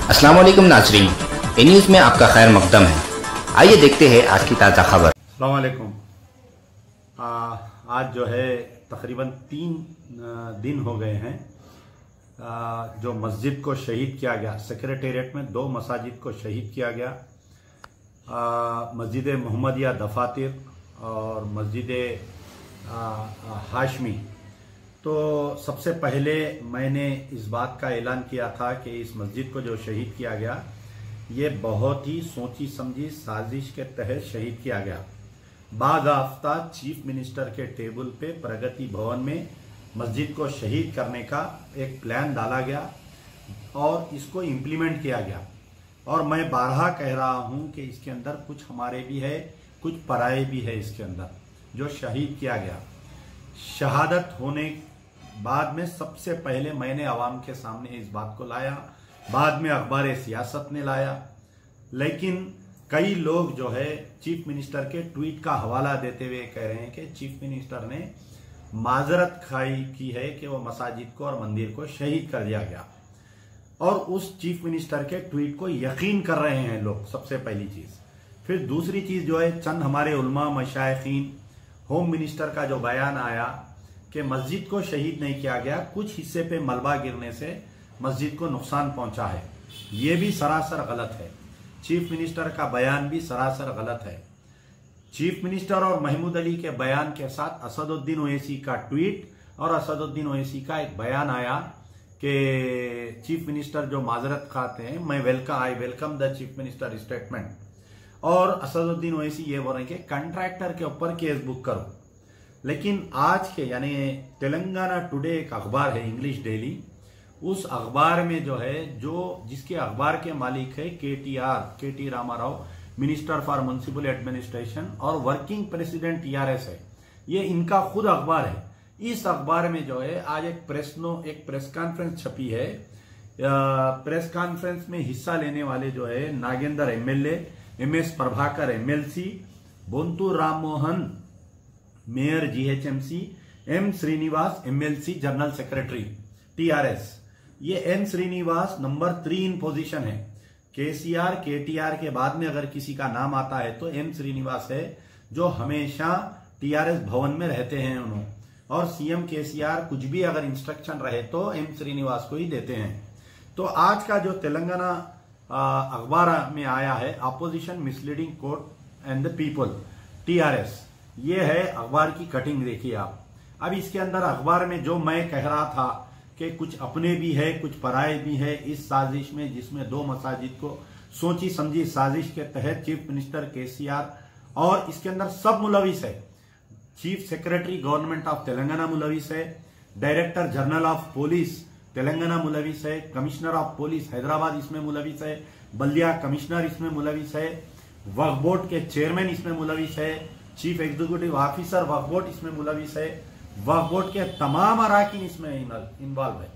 अस्सलाम वालेकुम नाज़रीन, ए न्यूज़ में आपका खैर मकदम है। आइए देखते हैं आज की ताज़ा खबर। अस्सलाम वालेकुम। आज जो है तकरीबन 3 दिन हो गए हैं जो मस्जिद को शहीद किया गया। सेक्रेटेरिएट में 2 मसाजिद को शहीद किया गया, मस्जिद मोहम्मदिया दफातिर और मस्जिद हाशमी। तो सबसे पहले मैंने इस बात का ऐलान किया था कि इस मस्जिद को जो शहीद किया गया ये बहुत ही सोची समझी साजिश के तहत शहीद किया गया। बाज़ाफ्ता चीफ मिनिस्टर के टेबल पे प्रगति भवन में मस्जिद को शहीद करने का एक प्लान डाला गया और इसको इम्प्लीमेंट किया गया। और मैं बारहा कह रहा हूं कि इसके अंदर कुछ हमारे भी है, कुछ पराये भी है इसके अंदर जो शहीद किया गया। शहादत होने बाद में सबसे पहले मैंने आवाम के सामने इस बात को लाया, बाद में अखबार सियासत ने लाया। लेकिन कई लोग जो है चीफ मिनिस्टर के ट्वीट का हवाला देते हुए कह रहे हैं कि चीफ मिनिस्टर ने माजरत खाई की है कि वो मसाजिद को और मंदिर को शहीद कर दिया गया, और उस चीफ मिनिस्टर के ट्वीट को यकीन कर रहे हैं लोग। सबसे पहली चीज। फिर दूसरी चीज जो है, चंद हमारे उलमा मशाइखीन, होम मिनिस्टर का जो बयान आया कि मस्जिद को शहीद नहीं किया गया, कुछ हिस्से पे मलबा गिरने से मस्जिद को नुकसान पहुंचा है, ये भी सरासर गलत है। चीफ मिनिस्टर का बयान भी सरासर गलत है। चीफ मिनिस्टर और महमूद अली के बयान के साथ असदुद्दीन ओवैसी का ट्वीट और असदुद्दीन ओवैसी का एक बयान आया कि चीफ मिनिस्टर जो माजरत खाते हैं, I welcome the chief minister statement. और असदुद्दीन ओवैसी ये बोल रहे हैं कि कंट्रैक्टर के ऊपर केस बुक करो। लेकिन आज के यानी तेलंगाना टुडे एक अखबार है, इंग्लिश डेली, उस अखबार में जो है जिसके अखबार के मालिक है K T Rama Rao, minister for municipal administration और वर्किंग प्रेसिडेंट टीआरएस है, ये इनका खुद अखबार है। इस अखबार में जो है आज एक प्रेस कॉन्फ्रेंस छपी है। प्रेस कॉन्फ्रेंस में हिस्सा लेने वाले जो है Nagendra MLA, MS Prabhakar MLC, Bontu Rammohan mayor GHMC, M Srinivas MLC general secretary TRS. ये M Srinivas number 3 in position है। केसीआर केटीआर के बाद में अगर किसी का नाम आता है तो एम श्रीनिवास है, जो हमेशा टीआरएस भवन में रहते हैं उन्होंने, और सीएम केसीआर कुछ भी अगर इंस्ट्रक्शन रहे तो एम श्रीनिवास को ही देते हैं। तो आज का जो तेलंगाना अखबार में आया है, opposition misleading court and the people, TRS, ये है अखबार की कटिंग। देखिए आप। अब इसके अंदर अखबार में जो मैं कह रहा था कि कुछ अपने भी है, कुछ पराये भी है इस साजिश में, जिसमें 2 मसाजिद को सोची समझी साजिश के तहत चीफ मिनिस्टर केसीआर और इसके अंदर सब मुलविस है। Chief secretary government of Telangana मुलविस है, director general of police Telangana मुलविस है, कमिश्नर ऑफ पुलिस हैदराबाद इसमें मुलविस है, बल्दिया कमिश्नर इसमें मुलविस है, वक्फ बोर्ड के चेयरमैन इसमें मुलविस है, चीफ एग्जीक्यूटिव ऑफिसर वक्फ बोर्ड इसमें मुलविस है, वक्फ बोर्ड के तमाम अराकीन इसमें इन्वॉल्व है।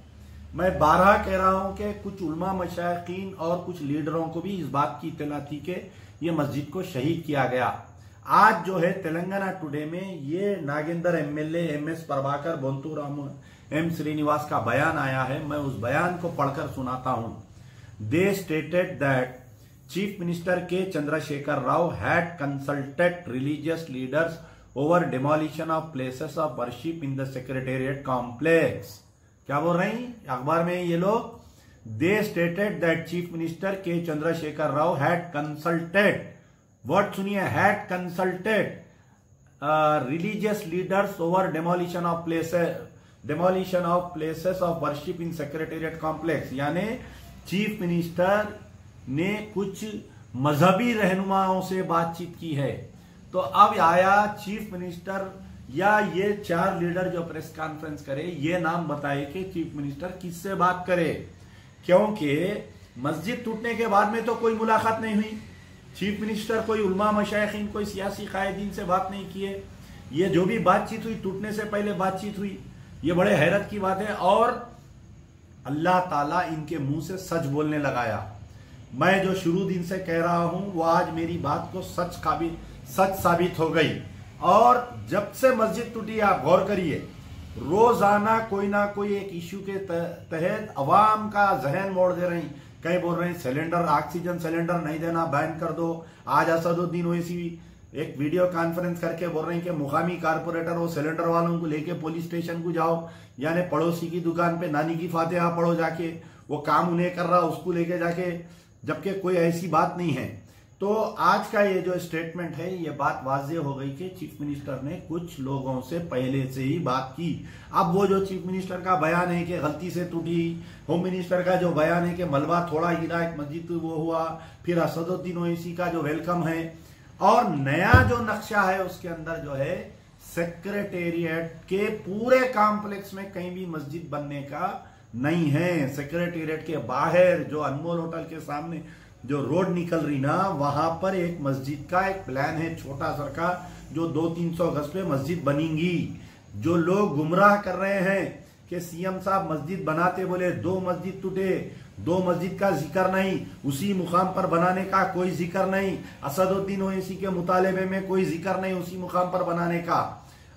मैं बारहा कह रहा हूं कि कुछ उलमा मशाइखीन और कुछ लीडरों को भी इस बात की इत्तला थी कि ये मस्जिद को शहीद किया गया। आज जो है तेलंगाना टुडे में ये Nagendra MLA, MS Prabhakar, Bontu Ram, M Srinivas का बयान आया है। मैं उस बयान को पढ़कर सुनाता हूं। They stated that Chief Minister K. Chandrasekhar Rao had consulted religious leaders over demolition of places of worship in the Secretariat complex. क्या बोल रहे हैं अखबार में ये लोग? They stated that Chief Minister K. Chandrasekhar Rao had consulted, what सुनिए, had consulted religious leaders over demolition of places of worship in Secretariat complex। यानी चीफ मिनिस्टर ने कुछ मजहबी रहनुमाओं से बातचीत की है। तो अब आया चीफ मिनिस्टर या ये 4 लीडर जो प्रेस कॉन्फ्रेंस करे, ये नाम बताए कि चीफ मिनिस्टर किससे बात करे, क्योंकि मस्जिद टूटने के बाद में तो कोई मुलाकात नहीं हुई। चीफ मिनिस्टर कोई उलमा मशाइखीन, कोई सियासी कायदीन से बात नहीं किए। ये जो भी बातचीत हुई टूटने से पहले बातचीत हुई, ये बड़े हैरत की बात है। और अल्लाह ताला इनके मुंह से सच बोलने लगाया। मैं जो शुरू दिन से कह रहा हूं वो आज मेरी बात को सच साबित हो गई। और जब से मस्जिद टूटी, आप गौर करिए, रोजाना कोई ना कोई एक इश्यू के तहत अवाम का जहन मोड़ दे रही कई बोल रहे हैं सिलेंडर, ऑक्सीजन सिलेंडर नहीं देना, बैन कर दो। आज असदुद्दीन ओवैसी एक वीडियो कॉन्फ्रेंस करके बोल रहे हैं कि मुकामी कारपोरेटर वो सिलेंडर वालों को लेके पुलिस स्टेशन को जाओ, यानी पड़ोसी की दुकान पे नानी की फातिहा पढ़ो जाके, वो काम उन्हें कर रहा उसको लेके जाके, जबकि कोई ऐसी बात नहीं है। तो आज का ये जो स्टेटमेंट है, ये बात वाज़ेह हो गई कि चीफ मिनिस्टर ने कुछ लोगों से पहले से ही बात की। अब वो जो चीफ मिनिस्टर का बयान है कि गलती से टूटी, होम मिनिस्टर का जो बयान है कि मलबा थोड़ा गिरा, एक मस्जिद वो हुआ, फिर असदुद्दीन ओवैसी का जो वेलकम है, और नया जो नक्शा है उसके अंदर जो है सेक्रेटेरिएट के पूरे कॉम्प्लेक्स में कहीं भी मस्जिद बनने का नहीं है। सेक्रेटेरिएट के बाहर जो अनमोल होटल के सामने जो रोड निकल रही ना, वहां पर एक मस्जिद का एक प्लान है छोटा सा का, जो 200-300 गज पे मस्जिद बनेगी। जो लोग गुमराह कर रहे हैं कि सीएम साहब मस्जिद बनाते बोले 2 मस्जिद टूटे, 2 मस्जिद का जिक्र नहीं, उसी मुकाम पर बनाने का कोई जिक्र नहीं, असदुद्दीन ओवैसी के मुतालिबे में कोई जिक्र नहीं उसी मुकाम पर बनाने का।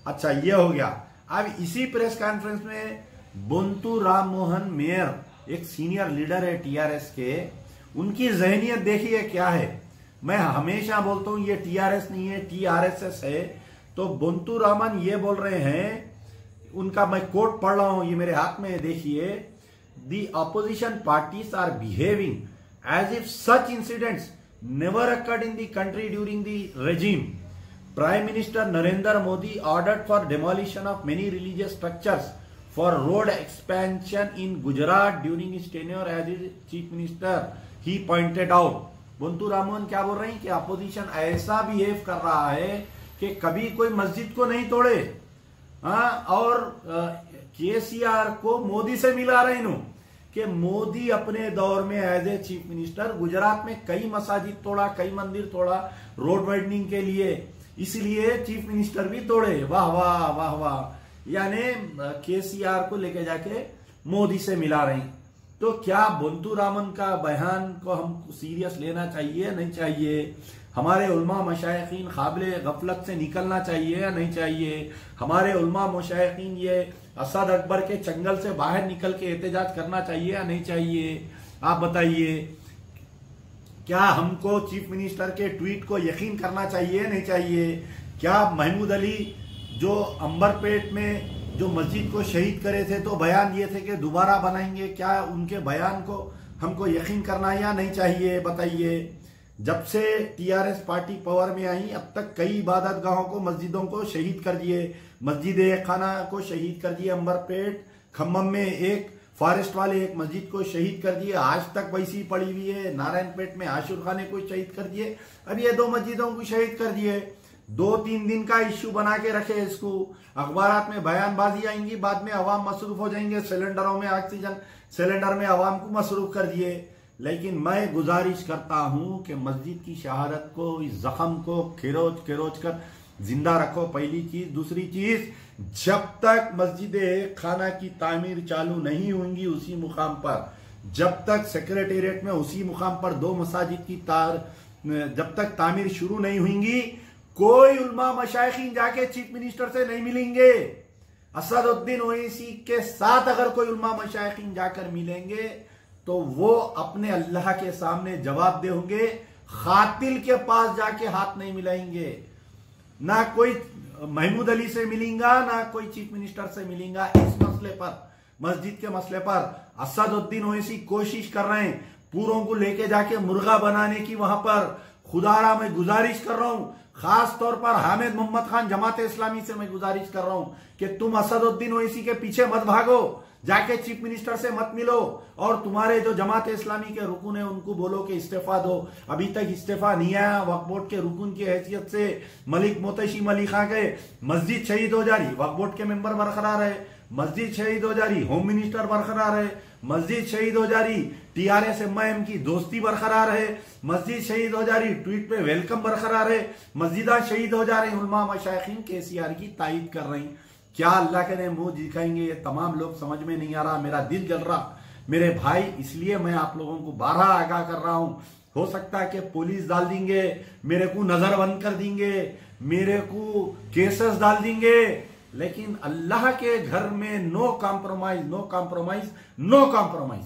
अच्छा, ये हो गया। अब इसी प्रेस कॉन्फ्रेंस में बोंतु राम मोहन मेयर, एक सीनियर लीडर है टीआरएस के, उनकी जहनियत देखिए क्या है। मैं हमेशा बोलता हूं ये टीआरएस नहीं है, टीआरएसएस है। तो बोंतु रामन ये बोल रहे हैं, उनका मैं कोट पढ़ रहा हूं, ये मेरे हाथ में देखिए। The opposition parties are behaving as if such incidents never occurred in the country during the regime. Prime Minister Narendra Modi ordered for demolition of many religious structures for road expansion in Gujarat during his tenure as chief minister. He pointed out. Bonthu Raman क्या बोल रहे हैं कि opposition ऐसा behave कर रहा है कि कभी कोई मस्जिद को नहीं तोड़े, और केसीआर को मोदी से मिला रहे इन कि मोदी अपने दौर में as a chief minister Gujarat में कई मसाजिद तोड़ा, कई मंदिर तोड़ा रोड वाइडनिंग के लिए, इसलिए चीफ मिनिस्टर भी तोड़े। वाह वाह वाह वाह, यानी केसीआर को लेके जाके मोदी से मिला रही। तो क्या बोंतु रामन का बयान को हम सीरियस लेना चाहिए नहीं चाहिए? हमारे उलमा मशाइखीन काबिल गफलत से निकलना चाहिए या नहीं चाहिए? हमारे उलमा मशाइखीन ये असद अकबर के चंगल से बाहर निकल के एहतजाज करना चाहिए या नहीं चाहिए? आप बताइए। क्या हमको चीफ मिनिस्टर के ट्वीट को यकीन करना चाहिए नहीं चाहिए? क्या महमूद अली जो अंबरपेट में जो मस्जिद को शहीद करे थे तो बयान ये थे कि दोबारा बनाएंगे, क्या उनके बयान को हमको यकीन करना या नहीं चाहिए? बताइए। जब से टीआरएस पार्टी पावर में आई अब तक कई इबादत गाहों को, मस्जिदों को शहीद कर दिए। मस्जिद खाना को शहीद कर दिए अंबरपेट, खम्मम में एक फॉरेस्ट वाले एक मस्जिद को शहीद कर दिए, आज तक वैसी पड़ी हुई है। नारायणपेट में आशुर खाने को शहीद कर दिए, अब ये 2 मस्जिदों को शहीद कर दिए। 2-3 दिन का इश्यू बना के रखे इसको, अखबारात में बयानबाजी आएंगी, बाद में अवाम मसरूफ हो जाएंगे। सिलेंडरों में ऑक्सीजन सिलेंडर में अवाम को मसरूफ कर दिए। लेकिन मैं गुजारिश करता हूं कि मस्जिद की शहादत को, इस जख्म को खिरोच कर जिंदा रखो, पहली चीज। दूसरी चीज, जब तक मस्जिद खाना की तामीर चालू नहीं होंगी उसी मुकाम पर, जब तक सेक्रेटेरिएट में उसी मुकाम पर 2 मसाजिद की जब तक तामीर शुरू नहीं होंगी, कोई उलमा मशाइखीन जाके चीफ मिनिस्टर से नहीं मिलेंगे। असदुद्दीन ओवैसी के साथ अगर कोई उलमा मशाइखीन जाकर मिलेंगे तो वो अपने अल्लाह के सामने जवाब दे होंगे। खातिल के पास जाके हाथ नहीं मिलाएंगे, ना कोई महमूद अली से मिलेगा, ना कोई चीफ मिनिस्टर से मिलेगा। इस मसले पर, मस्जिद के मसले पर असदुद्दीन ओवैसी कोशिश कर रहे हैं पूरों को लेके जाके मुर्गा बनाने की। वहां पर खुदारा मैं गुजारिश कर रहा हूं, खास तौर पर हामिद मोहम्मद खान जमात इस्लामी से मैं गुजारिश कर रहा हूं कि तुम असदुद्दीन ओवैसी के पीछे मत भागो, जाके चीफ मिनिस्टर से मत मिलो, और तुम्हारे जो जमात इस्लामी के रुकन है उनको बोलो कि इस्तीफा दो। अभी तक इस्तीफा नहीं आया वक्फ बोर्ड के रुकन की हैसियत से। मलिक मोतशिम अली खां गए, मस्जिद शहीद हो जा रही, वक्फ बोर्ड के मेंबर बरकरार है। मस्जिद शहीद हो जा रही, होम मिनिस्टर बरकरार है। मस्जिद शहीद हो जा रही, टीआरएस एमआईएम की दोस्ती बरकरार है। मस्जिद शहीद हो जा रही, ट्वीट पे वेलकम बरकरार है। मस्जिदा शहीद हो जा रही, उलमा मशाइखीन केसीआर की तायीद कर रही। क्या अल्लाह के ने मुंह दिखाएंगे? ये तमाम लोग समझ में नहीं आ रहा, मेरा दिल जल रहा मेरे भाई। इसलिए मैं आप लोगों को 12 आगाह कर रहा हूं। हो सकता है कि पुलिस डाल देंगे, मेरे को नजरबंद कर देंगे, मेरे को केसेस डाल देंगे, लेकिन अल्लाह के घर में no compromise, no compromise, no compromise.